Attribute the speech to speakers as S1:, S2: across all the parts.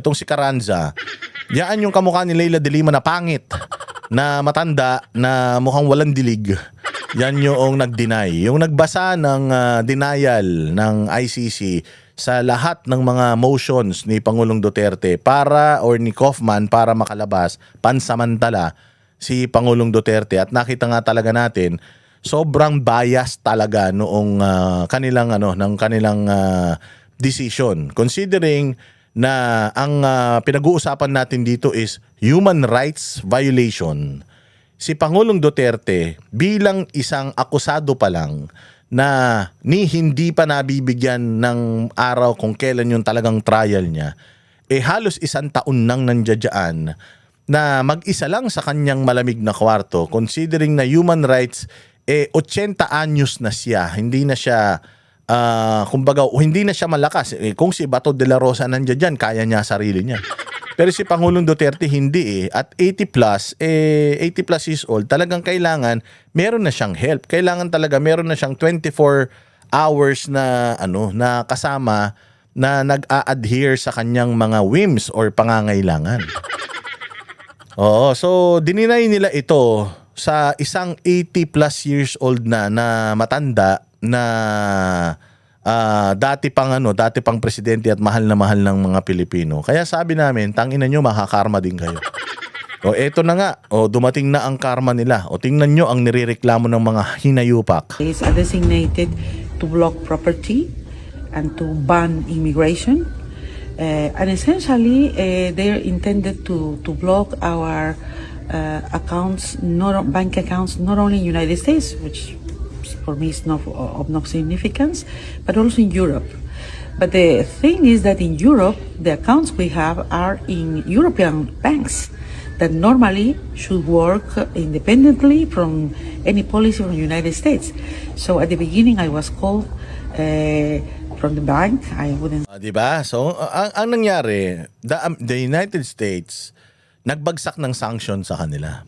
S1: Itong si Carranza, yan yung kamukha ni Leila de Lima na pangit, na matanda, na mukhang walang dilig. Yan yung nag-deny. Yung nagbasa ng denial ng ICC sa lahat ng mga motions ni Pangulong Duterte para, or ni Kaufman para makalabas pansamantala si Pangulong Duterte. At nakita nga talaga natin, sobrang bias talaga noong kanilang decision. Considering na ang pinag-uusapan natin dito is human rights violation. Si Pangulong Duterte bilang isang akusado pa lang na hindi pa nabibigyan ng araw kung kailan yung talagang trial niya, halos 1 taon nang nandiyan na mag-isa lang sa kanyang malamig na kwarto, considering na human rights 80 anyos na siya, hindi na siya kumbaga, hindi na siya malakas. Kung si Bato de la Rosa nandiyan dyan, kaya niya sarili niya. Pero si Pangulong Duterte hindi At 80 plus years old, talagang kailangan meron na siyang help. Kailangan talaga meron na siyang 24 hours na na kasama na nag-a-adhere sa kanyang mga whims or pangangailangan. Oo, so dininay nila ito sa isang 80 plus years old na matanda na dati pang presidente at mahal ng mga Pilipino. Kaya sabi namin, tangina nyo, makakarma din kayo. O eto na nga, dumating na ang karma nila. O tingnan nyo ang nirereklamo ng mga hinayupak.
S2: Is designated to block property and to ban immigration. And essentially, they're intended to block our accounts, bank accounts, not only in the United States, which for me is not of no significance, but also in Europe. But the thing is that in Europe, the accounts we have are in European banks that normally should work independently from any policy from the United States. So at the beginning, I was called from the bank. I wouldn't.
S1: Diba? So ang nangyari, the United States nagbagsak ng sanction sa kanila.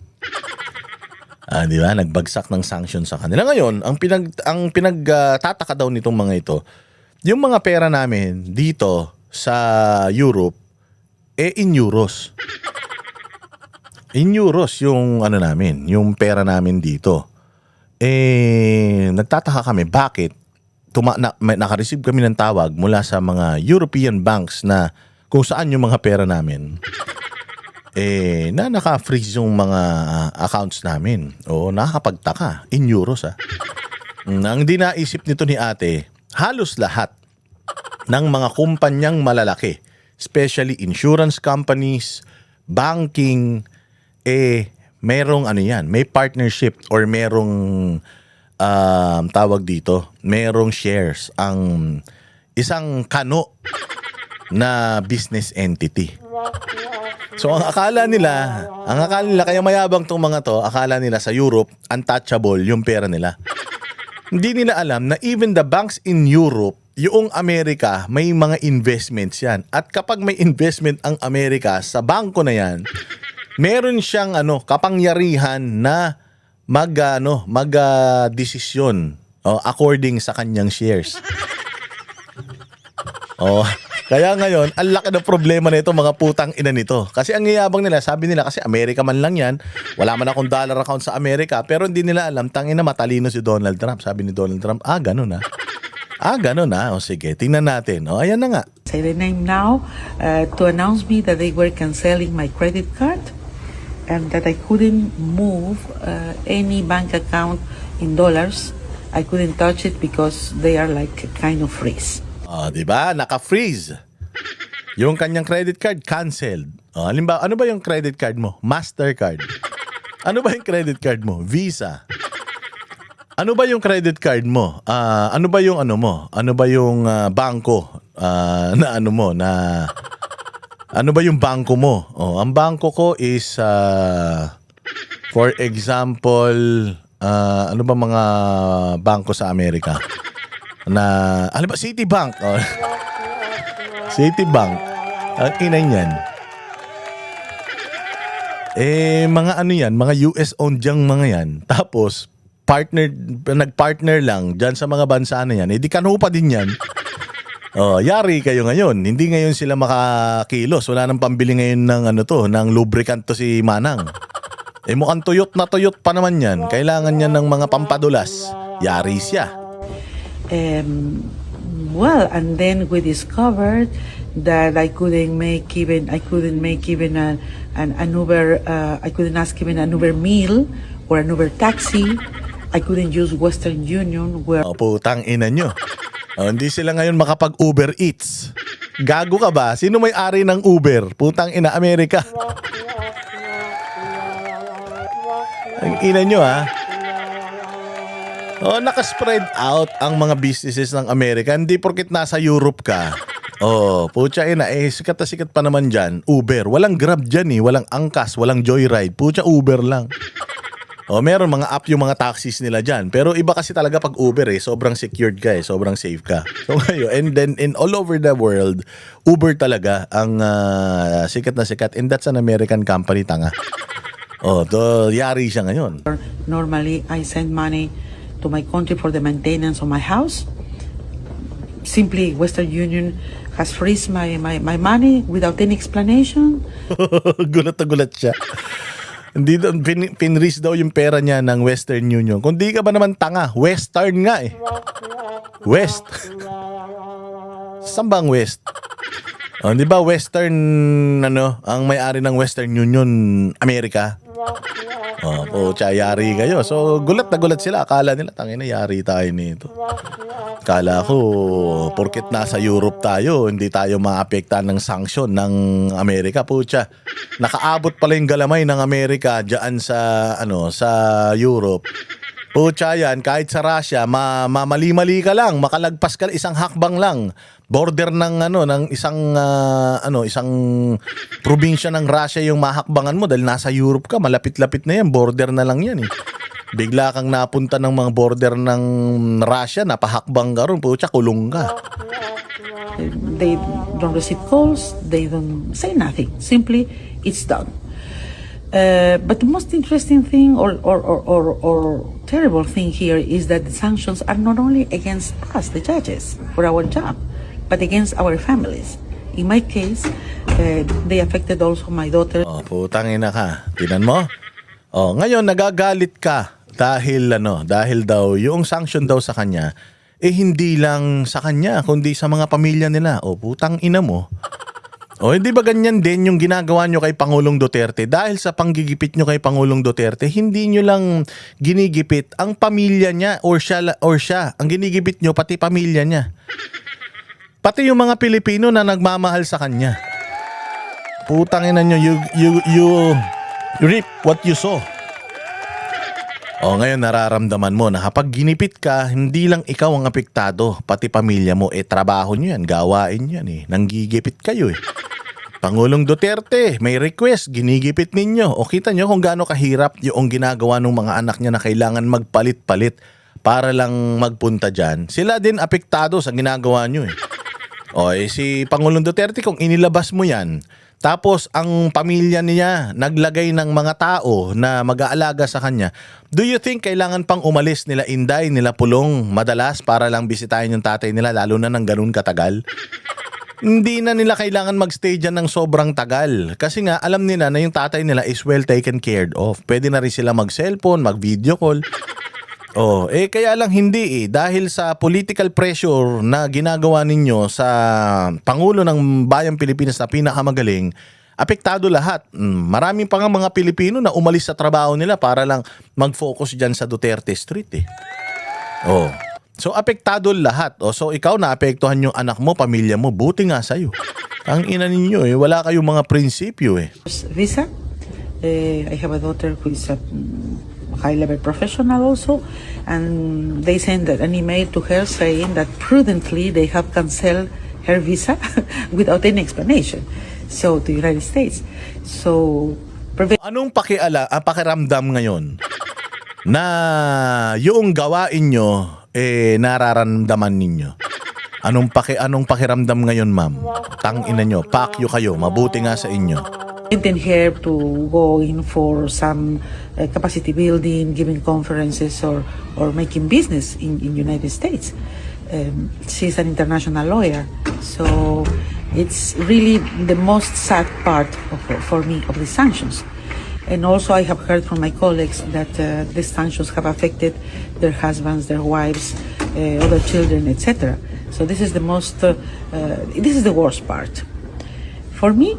S1: Di ba? Nagbagsak ng sanction sa kanila. Ngayon, ang pinagtataka daw nitong mga ito, yung mga pera namin dito sa Europe, in euros. In euros yung namin, yung pera namin dito. Nagtataka kami, bakit naka-receive kami ng tawag mula sa mga European banks na kung saan yung mga pera namin. Na naka-freeze yung mga accounts namin. O nakakapagtaka. In euros Ang di naisip nito ni ate, halos lahat ng mga kumpanyang malalaki, especially insurance companies, banking, merong may partnership or merong tawag dito, merong shares ang isang kano na business entity. So ang akala nila kaya mayabang tong mga to, akala nila sa Europe untouchable yung pera nila. Hindi nila alam na even the banks in Europe, yung Amerika, may mga investments yan. At kapag may investment ang Amerika sa bangko na yan, meron siyang kapangyarihan na mag-desisyon according sa kanyang shares. Kaya ngayon, ang laki ng problema nito mga putang ina nito. Kasi ang ngiyabang nila, sabi nila kasi Amerika man lang yan, wala man akong dollar account sa Amerika, pero hindi nila alam, tangina matalino si Donald Trump. Sabi ni Donald Trump, ganun O sige, tingnan natin. Ayan na nga.
S2: Say the name now to announce me that they were canceling my credit card and that I couldn't move any bank account in dollars. I couldn't touch it because they are like kind of freeze.
S1: Diba? Naka-freeze. Yung kanyang credit card, canceled. Halimbawa, ano ba yung credit card mo? Mastercard. Ano ba yung credit card mo? Visa. Ano ba yung credit card mo? Ano ba yung mo? Ano ba yung bangko na ano ba yung bangko mo? Ang bangko ko is for example, ano ba mga bangko sa Amerika? Ano ba? Citibank. Citibank. Ang ina niyan. Mga yan, mga US-owned yung mga yan. Tapos, nag-partner lang dyan sa mga bansa na yan. Di kanupa din yan. Oh, yari kayo ngayon. Hindi ngayon sila makakilos. Wala nang pambili ngayon ng ng lubricant to si Manang. Eh mukhang tuyot na tuyot pa naman yan. Kailangan niya ng mga pampadulas. Yari siya.
S2: Well, and then we discovered that I couldn't make even an Uber. I couldn't ask even an Uber meal or an Uber taxi. I couldn't use Western Union where
S1: Oh, putang ina nyo. Oh, hindi sila ngayon makapag-Uber Eats. Gago ka ba? Sino may-ari ng Uber? Putang ina, Amerika. Ang ina nyo, ha? Oh, nakaspread out ang mga businesses ng Amerika. Hindi porkit nasa Europe ka. Oh, putya ina, sikat na sikat pa naman dyan. Uber. Walang Grab dyan eh. Walang Angkas, walang Joyride. Putya, Uber lang. Oh, meron mga app yung mga taxis nila dyan. Pero iba kasi talaga pag Uber sobrang secured ka sobrang safe ka. So ngayon, and then in all over the world, Uber talaga ang sikat na sikat. And that's an American company, tanga. Oh, yari siya ngayon.
S2: normally I send money to my country for the maintenance of my house. Simply, Western Union has freezed my money without any explanation.
S1: Gulat na gulat siya. Hindi daw, pinris daw yung pera niya ng Western Union. Kung di ka ba naman tanga, Western nga eh. West. Saan ba ang West? Oh, di ba Western, ang may-ari ng Western Union, Amerika? Oh, yari kayo. So, gulat na gulat sila. Akala nila, tangina, yari tayo nito. Akala ko, porket nasa Europe tayo, hindi tayo maapektahan ng sanction ng Amerika. Pucha, nakaabot pala yung galamay ng Amerika diyan sa Europe. Pucha yan, kahit sa Russia, mamali-mali ka lang, makalagpas ka isang hakbang lang. Border ng isang probinsya ng Russia yung mahakbangan mo dahil nasa Europe ka, malapit-lapit na yan, border na lang yan eh. Bigla kang napunta ng mga border ng Russia, napahakbang ka ron, pucha, kulong ka.
S2: They don't receive calls, they don't say nothing. Simply, it's done. But the most interesting thing or terrible thing here is that the sanctions are not only against us, the judges, for our job, but against our families. In my case, they affected also my daughter.
S1: Oh, putang ina ka. Tinan mo? Oh, ngayon nagagalit ka dahil daw yung sanction daw sa kanya hindi lang sa kanya kundi sa mga pamilya nila. Oh, putang ina mo. O, hindi ba ganyan din yung ginagawa nyo kay Pangulong Duterte? Dahil sa panggigipit nyo kay Pangulong Duterte, hindi nyo lang ginigipit ang pamilya niya or siya. Ang ginigipit nyo, pati pamilya niya. Pati yung mga Pilipino na nagmamahal sa kanya. Putangin na nyo, you reap what you sow. O, ngayon nararamdaman mo na kapag ginipit ka, hindi lang ikaw ang apektado, pati pamilya mo. Trabaho nyo yan, gawain nyo yan nanggigipit kayo Pangulong Duterte, may request, ginigipit ninyo. O kita nyo kung gaano kahirap yung ginagawa ng mga anak niya na kailangan magpalit-palit para lang magpunta dyan. Sila din apektado sa ginagawa nyo O, si Pangulong Duterte, kung inilabas mo yan, tapos ang pamilya niya naglagay ng mga tao na mag-aalaga sa kanya, do you think kailangan pang umalis nila Inday, nila Pulong madalas para lang bisitahin yung tatay nila lalo na ng ganun katagal? Hindi na nila kailangan magstay dyan ng sobrang tagal. Kasi nga alam nila na yung tatay nila is well taken care of. Pwede na rin sila mag-cellphone, mag-video call. Oh, kaya lang hindi dahil sa political pressure na ginagawa ninyo sa Pangulo ng Bayang Pilipinas na pinakamagaling, apektado lahat. Maraming pa nga mga Pilipino na umalis sa trabaho nila para lang mag-focus dyan sa Duterte Street Oh. So apektado lahat. So ikaw naapektuhan yung anak mo, pamilya mo, buti nga sa'yo. Ang ina ninyo wala kayong mga prinsipyo
S2: Visa. I have a daughter who is a high-level professional also, and they sent an email to her saying that prudently they have canceled her visa without any explanation. So to United States. So
S1: anong pakiramdam ngayon na yung gawain nyo nararamdaman ninyo? Anong pakiramdam ngayon, ma'am? Tangina nyo, pakyo kayo, mabuti nga sa inyo.
S2: Intend here to go in for some capacity building, giving conferences or making business in United States. she's an international lawyer. So it's really the most sad part for me of the sanctions. And also I have heard from my colleagues that the sanctions have affected their husbands, their wives, other children, etc. So this is the this is the worst part. For me,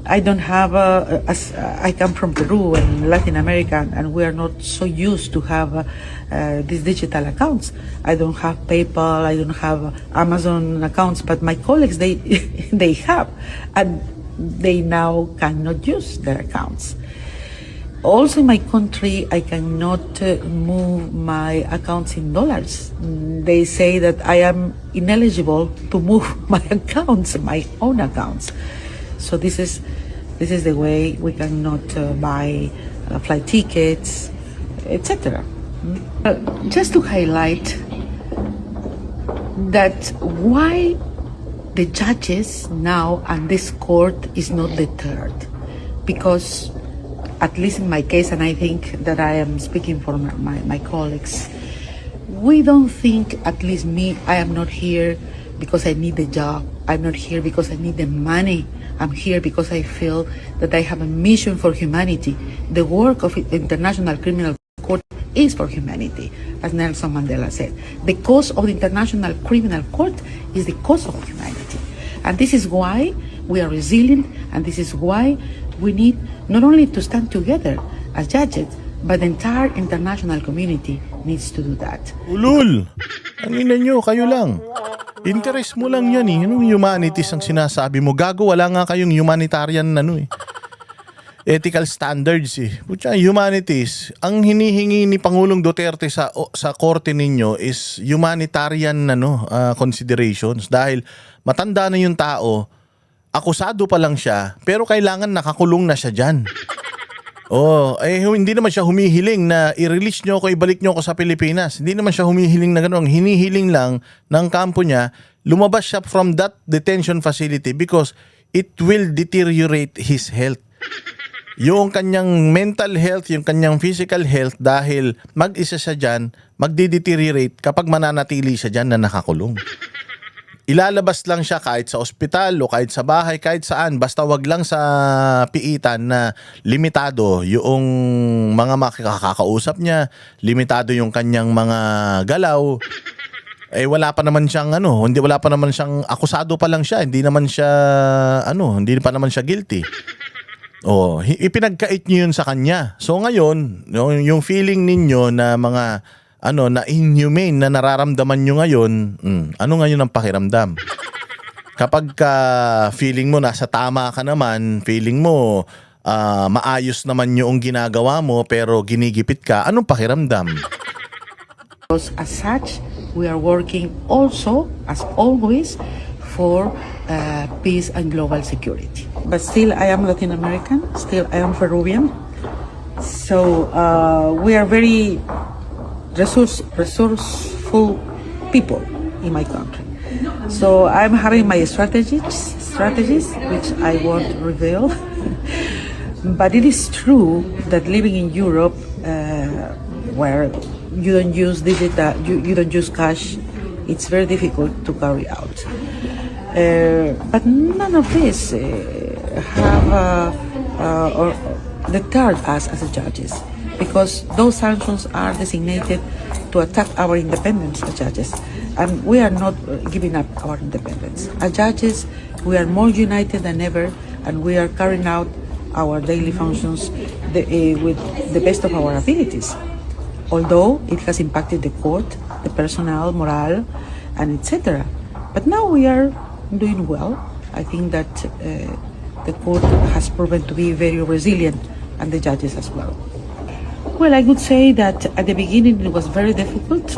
S2: I don't have I come from Peru and Latin America, and we are not so used to have these digital accounts. I don't have PayPal, I don't have Amazon accounts, but my colleagues, they they have, and they now cannot use their accounts. Also in my country, I cannot move my accounts in dollars. They say that I am ineligible to move my accounts, my own accounts. So this is the way we cannot buy flight tickets, etc. Just to highlight that why the judges now and this court is not deterred, because at least in my case, and I think that I am speaking for my colleagues, we don't think, at least me, I am not here because I need the job. I'm not here because I need the money. I'm here because I feel that I have a mission for humanity. The work of the International Criminal Court is for humanity, as Nelson Mandela said. The cause of the International Criminal Court is the cause of humanity. And this is why we are resilient, and this is why we need not only to stand together as judges, but the entire international community needs to do that.
S1: Ulul! Ang ina nyo, kayo lang. Interest mo lang yan eh. Anong humanities ang sinasabi mo? Gago, wala nga kayong humanitarian ethical standards eh. Putya, humanities, ang hinihingi ni Pangulong Duterte sa korte ninyo is humanitarian considerations, dahil matanda na yung tao, akusado pa lang siya, pero kailangan nakakulong na siya dyan. Hindi naman siya humihiling na i-release nyo ako, ibalik nyo ako sa Pilipinas. Hindi naman siya humihiling na gano'n. Hinihiling lang ng kampo niya, lumabas siya from that detention facility because it will deteriorate his health. Yung kanyang mental health, yung kanyang physical health, dahil mag-isa siya dyan, magdi-deteriorate kapag mananatili siya dyan na nakakulong. Ilalabas lang siya kahit sa ospital o kahit sa bahay, kahit saan. Basta wag lang sa piitan na limitado yung mga makakausap niya, limitado yung kanyang mga galaw. Wala pa naman siyang wala pa naman siyang akusado pa lang siya, hindi naman siya hindi pa naman siya guilty. Ipinagkait niyo yun sa kanya. So ngayon, yung feeling ninyo na mga na inhumane na nararamdaman nyo ngayon, ano ngayon ang pakiramdam? Kapag feeling mo nasa tama ka naman, feeling mo maayos naman yung ginagawa mo pero ginigipit ka, anong pakiramdam?
S2: Because as such, we are working also, as always, for peace and global security. But still, I am Latin American, still I am Peruvian. So we are very resourceful people in my country. So I'm having my strategies which I won't reveal. But it is true that living in Europe, where you don't use digital, you don't use cash, it's very difficult to carry out. But none of this have or deterred us as judges, because those sanctions are designated to attack our independence as judges. And we are not giving up our independence. As judges, we are more united than ever, and we are carrying out our daily functions with the best of our abilities. Although it has impacted the court, the personnel, morale, and etc. But now we are doing well. I think that the court has proven to be very resilient, and the judges as well. Well, I would say that at the beginning it was very difficult,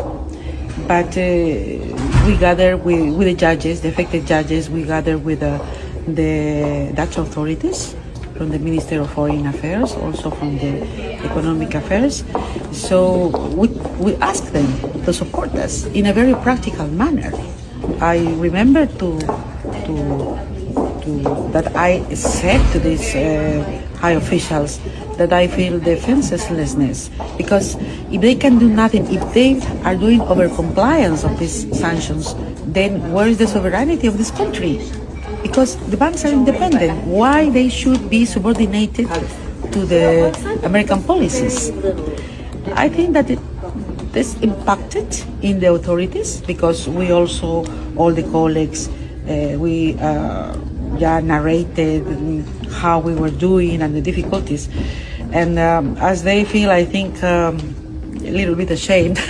S2: but we gathered with the judges, the affected judges, we gathered with the Dutch authorities, from the Ministry of Foreign Affairs, also from the Economic Affairs. So we asked them to support us in a very practical manner. I remember to that I said to these high officials that I feel defenselessness, because if they can do nothing, if they are doing over compliance of these sanctions, then where is the sovereignty of this country? Because the banks are independent. Why they should be subordinated to the American policies? I think that this impacted in the authorities, because we also, all the colleagues, we narrated how we were doing and the difficulties. And as they feel, I think, a little bit ashamed.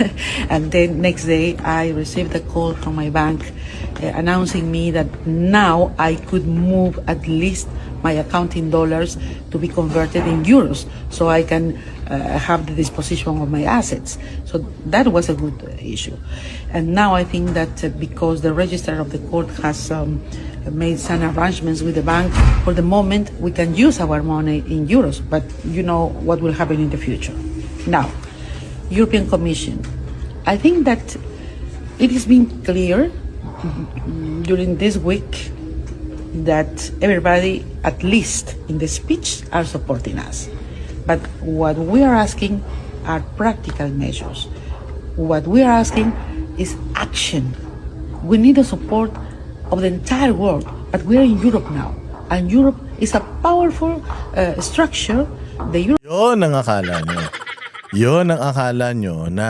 S2: And then next day, I received a call from my bank announcing me that now I could move at least my account in dollars to be converted in euros, so I can have the disposition of my assets. So that was a good issue. And now I think that because the register of the court has made some arrangements with the bank, for the moment we can use our money in euros, but you know what will happen in the future. Now, European Commission, I think that it has been clear during this week that everybody, at least in the speech, are supporting us. But what we are asking are practical measures. What we are asking is action. We need the support of the entire world, but we are in Europe now, and Europe is a powerful structure. The
S1: Yun ang akala nyo. Yun ang akala nyo na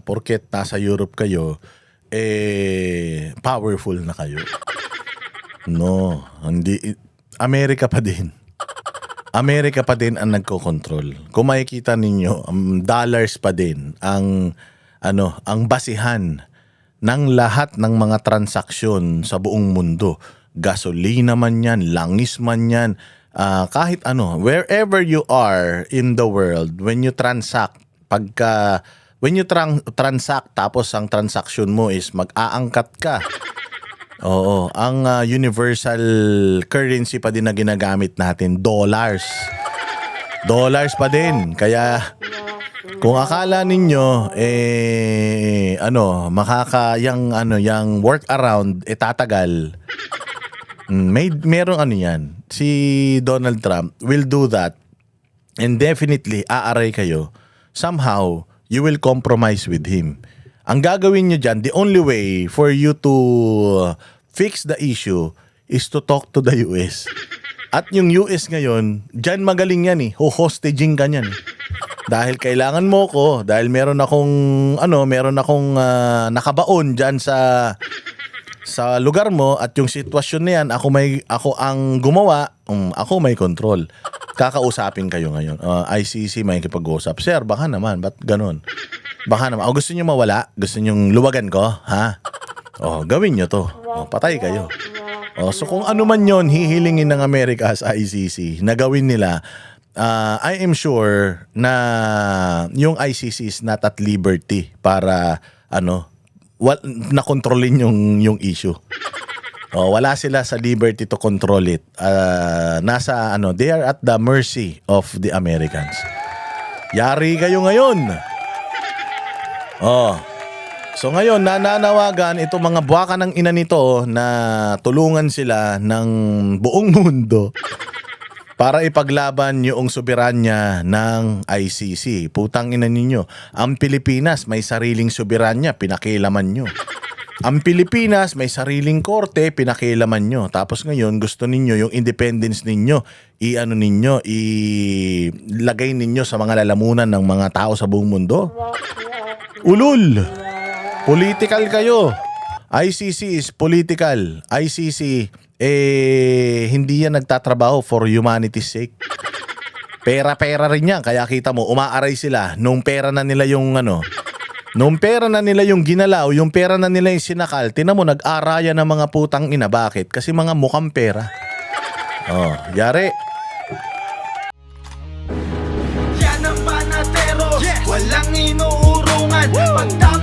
S1: porket nasa Europe kayo, powerful na kayo. No, hindi. Amerika pa din. Amerika pa din ang nagko-control. Kung makikita ninyo, dollars pa din ang basihan ng lahat ng mga transaksyon sa buong mundo. Gasolina man yan, langis man yan, kahit ano, wherever you are in the world, when you transact, transact tapos ang transaction mo is mag-aangkat ka. Oo, ang universal currency pa din na ginagamit natin, dollars. Dollars pa din. Kaya kung akala ninyo yang workaround tatagal. Merong yan. Si Donald Trump will do that, and definitely aaray kayo. Somehow you will compromise with him. Ang gagawin nyo dyan, the only way for you to fix the issue is to talk to the US. At yung US ngayon, dyan magaling yan ho-hostaging ka yan. Dahil kailangan mo ko, dahil meron akong nakabaon dyan sa lugar mo, at yung sitwasyon na yan, ako ang gumawa, ako may control. Kakausapin kayo ngayon. ICC may kipag-usap. Sir, baka naman, ba't ganun? Baka naman, gusto nyo mawala? Gusto nyo luwagan ko? Ha? Gawin nyo to. Patay kayo. So kung ano man yon hihilingin ng Amerika sa ICC na gawin nila, I am sure na yung ICC is not at liberty para na kontrolin yung issue. Wala sila sa liberty to control it. They are at the mercy of the Americans. Yari kayo ngayon. So ngayon, nananawagan itong mga buwaka ng ina nito na tulungan sila ng buong mundo para ipaglaban yung soberanya ng ICC. Putang ina ninyo. Ang Pilipinas may sariling soberanya, pinakialaman nyo. Ang Pilipinas may sariling korte, pinakialaman nyo. Tapos ngayon, gusto ninyo yung independence ninyo, ilagay ninyo sa mga lalamunan ng mga tao sa buong mundo. Ulul! Political kayo. ICC is political. ICC, hindi yan nagtatrabaho for humanity's sake. Pera-pera rin yan. Kaya kita mo, umaaray sila nung pera na nila yung nung pera na nila yung ginalaw, yung pera na nila yung sinakal, tinan mo, nag-araya ng mga putang ina. Bakit? Kasi mga mukhang pera. Yari.
S3: Yan ang panatero, walang inuurungan. Pagtama